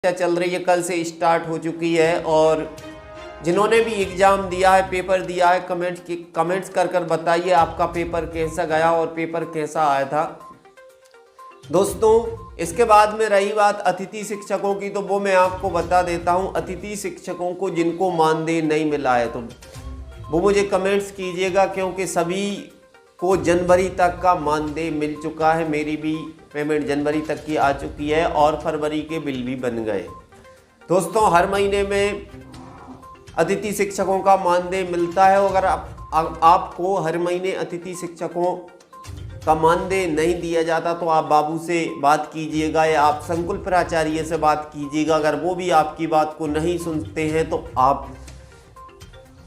क्या चल रही है, कल से स्टार्ट हो चुकी है। और जिन्होंने भी एग्ज़ाम दिया है, पेपर दिया है, कमेंट्स कर बताइए आपका पेपर कैसा गया और पेपर कैसा आया था दोस्तों। इसके बाद में रही बात अतिथि शिक्षकों की, तो वो मैं आपको बता देता हूं। अतिथि शिक्षकों को जिनको मानदेय नहीं मिला है तो वो मुझे कमेंट्स कीजिएगा, क्योंकि सभी को जनवरी तक का मानदेय मिल चुका है। मेरी भी पेमेंट जनवरी तक की आ चुकी है और फरवरी के बिल भी बन गए दोस्तों। हर महीने में अतिथि शिक्षकों का मानदेय मिलता है। अगर आपको हर महीने अतिथि शिक्षकों का मानदेय नहीं दिया जाता तो आप बाबू से बात कीजिएगा या आप संकुल प्राचार्य से बात कीजिएगा। अगर वो भी आपकी बात को नहीं सुनते हैं तो आप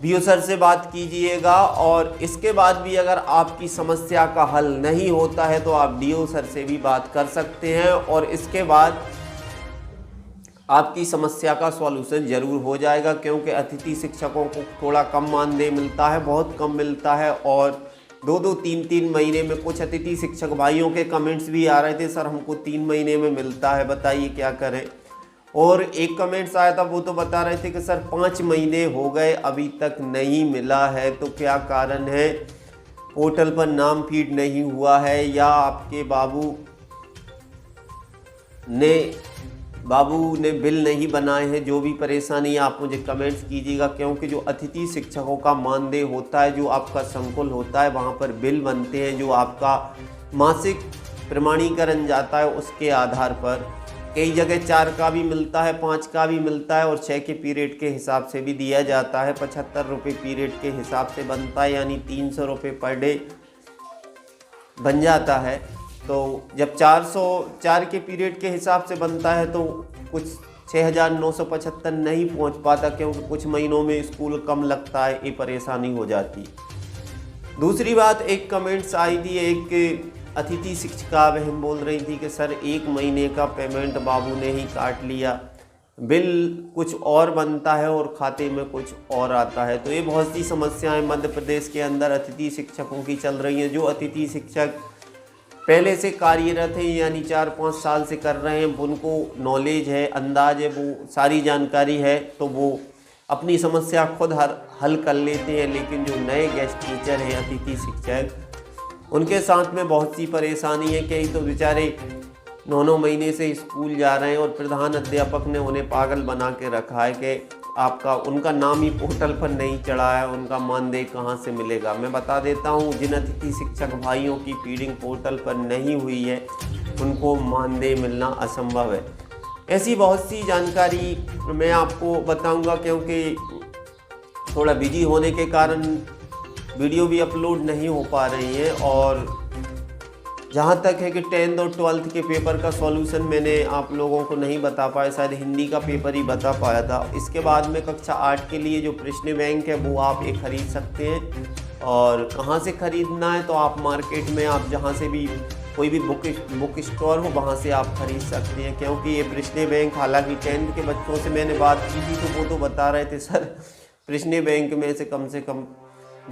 बीओ सर से बात कीजिएगा। और इसके बाद भी अगर आपकी समस्या का हल नहीं होता है तो आप डीओ सर से भी बात कर सकते हैं और इसके बाद आपकी समस्या का सॉल्यूशन जरूर हो जाएगा। क्योंकि अतिथि शिक्षकों को थोड़ा कम मानदेय मिलता है, बहुत कम मिलता है। और 2-2, 3-3 महीने में कुछ अतिथि शिक्षक भाइयों के कमेंट्स भी आ रहे थे, सर हमको 3 महीने में मिलता है, बताइए क्या करें। और एक कमेंट्स आया था, वो तो बता रहे थे कि सर 5 महीने हो गए अभी तक नहीं मिला है, तो क्या कारण है, पोर्टल पर नाम फीड नहीं हुआ है या आपके बाबू ने बिल नहीं बनाए हैं। जो भी परेशानी है आप मुझे कमेंट्स कीजिएगा, क्योंकि जो अतिथि शिक्षकों का मानदेय होता है, जो आपका संकुल होता है, वहाँ पर बिल बनते हैं, जो आपका मासिक प्रमाणीकरण जाता है उसके आधार पर। कई जगह 4 का भी मिलता है, 5 का भी मिलता है और 6 के पीरियड के हिसाब से भी दिया जाता है। 75 रुपये पीरियड के हिसाब से बनता है, यानी 300 रुपये पर डे बन जाता है। तो जब 404 के पीरियड के हिसाब से बनता है तो कुछ 6,975 नहीं पहुंच पाता, क्योंकि कुछ महीनों में स्कूल कम लगता है, ये परेशानी हो जाती। दूसरी बात, एक कमेंट्स आई थी, एक अतिथि शिक्षिका बहन बोल रही थी कि सर 1 महीने का पेमेंट बाबू ने ही काट लिया, बिल कुछ और बनता है और खाते में कुछ और आता है। तो ये बहुत सी समस्याएं मध्य प्रदेश के अंदर अतिथि शिक्षकों की चल रही हैं। जो अतिथि शिक्षक पहले से कार्यरत हैं, यानी 4-5 साल से कर रहे हैं, उनको नॉलेज है, अंदाज है, वो सारी जानकारी है, तो वो अपनी समस्या खुद हल कर लेते हैं। लेकिन जो नए गेस्ट टीचर हैं, अतिथि शिक्षक, उनके साथ में बहुत सी परेशानी है। कई तो बेचारे 9-9 महीने से स्कूल जा रहे हैं और प्रधान अध्यापक ने उन्हें पागल बना के रखा है कि उनका नाम ही पोर्टल पर नहीं चढ़ा है, उनका मानदेय कहाँ से मिलेगा। मैं बता देता हूँ, जिन अतिथि शिक्षक भाइयों की फीडिंग पोर्टल पर नहीं हुई है उनको मानदेय मिलना असंभव है। ऐसी बहुत सी जानकारी मैं आपको बताऊँगा, क्योंकि थोड़ा बिजी होने के कारण वीडियो भी अपलोड नहीं हो पा रही है। और जहाँ तक है कि 10th और 12th के पेपर का सॉल्यूशन मैंने आप लोगों को नहीं बता पाया, शायद हिंदी का पेपर ही बता पाया था। इसके बाद में कक्षा 8 के लिए जो प्रश्न बैंक है वो आप एक खरीद सकते हैं। और कहाँ से ख़रीदना है, तो आप मार्केट में, आप जहाँ से भी कोई भी बुक स्टोर हो वहाँ से आप खरीद सकते हैं। क्योंकि ये प्रश्न बैंक, हालांकि 10th के बच्चों से मैंने बात की थी तो वो तो बता रहे थे सर प्रश्न बैंक में से कम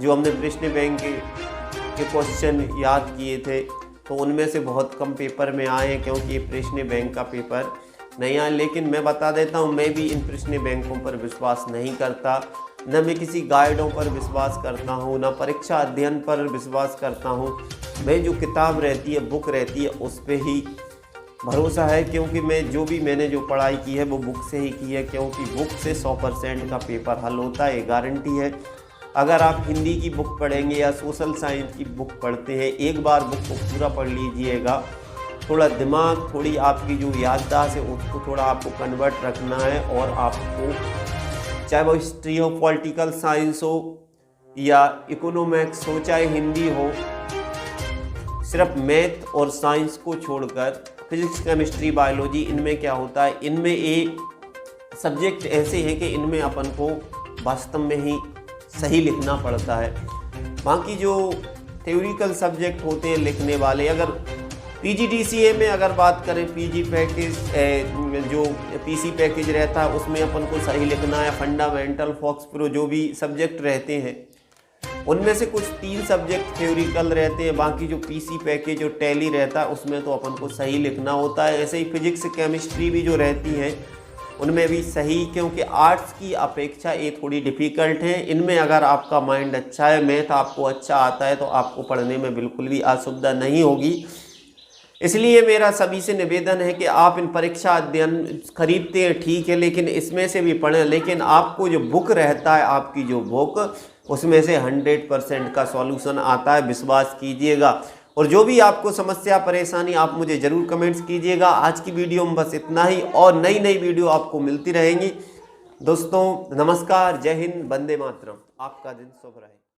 जो हमने प्रश्न बैंक के क्वेश्चन याद किए थे तो उनमें से बहुत कम पेपर में आए हैं, क्योंकि ये प्रश्न बैंक का पेपर नहीं आया। लेकिन मैं बता देता हूँ, मैं भी इन प्रश्न बैंकों पर विश्वास नहीं करता, न मैं किसी गाइडों पर विश्वास करता हूँ, न परीक्षा अध्ययन पर विश्वास करता हूँ। मैं जो किताब रहती है, बुक रहती है, उस पर ही भरोसा है। क्योंकि मैंने जो पढ़ाई की है वो बुक से ही की है, क्योंकि बुक से 100% का पेपर हल होता है, गारंटी है। अगर आप हिंदी की बुक पढ़ेंगे या सोशल साइंस की बुक पढ़ते हैं, एक बार बुक को पूरा पढ़ लीजिएगा, थोड़ा दिमाग, थोड़ी आपकी जो याददाश्त है उसको थोड़ा आपको कन्वर्ट रखना है। और आपको चाहे वो हिस्ट्री हो, पॉलिटिकल साइंस हो या इकोनॉमिक्स हो, चाहे हिंदी हो, सिर्फ मैथ और साइंस को छोड़कर फिजिक्स, केमिस्ट्री, बायोलॉजी, इनमें क्या होता है, इनमें एक सब्जेक्ट ऐसे हैं कि इनमें अपन को वास्तव में ही सही लिखना पड़ता है। बाकी जो थ्योरिकल सब्जेक्ट होते हैं लिखने वाले, अगर पीजीडीसीए में अगर बात करें, पीजी पैकेज जो पीसी पैकेज रहता है उसमें अपन को सही लिखना है। फंडामेंटल, फॉक्स प्रो, जो भी सब्जेक्ट रहते हैं उनमें से कुछ 3 सब्जेक्ट थ्योरिकल रहते हैं, बाकी जो पीसी पैकेज और टैली रहता है उसमें तो अपन को सही लिखना होता है। ऐसे ही फिजिक्स, केमिस्ट्री भी जो रहती है उनमें भी सही, क्योंकि आर्ट्स की अपेक्षा ये थोड़ी डिफ़िकल्ट है। इनमें अगर आपका माइंड अच्छा है, मैथ आपको अच्छा आता है, तो आपको पढ़ने में बिल्कुल भी असुविधा नहीं होगी। इसलिए मेरा सभी से निवेदन है कि आप इन परीक्षा अध्ययन खरीदते हैं ठीक है, लेकिन इसमें से भी पढ़ें। लेकिन आपको जो बुक रहता है, आपकी जो बुक, उसमें से 100% का सॉल्यूशन आता है, विश्वास कीजिएगा। और जो भी आपको समस्या परेशानी, आप मुझे ज़रूर कमेंट्स कीजिएगा। आज की वीडियो में बस इतना ही, और नई नई वीडियो आपको मिलती रहेंगी। दोस्तों नमस्कार, जय हिंद, वंदे मातरम। आपका दिन शुभ रहे।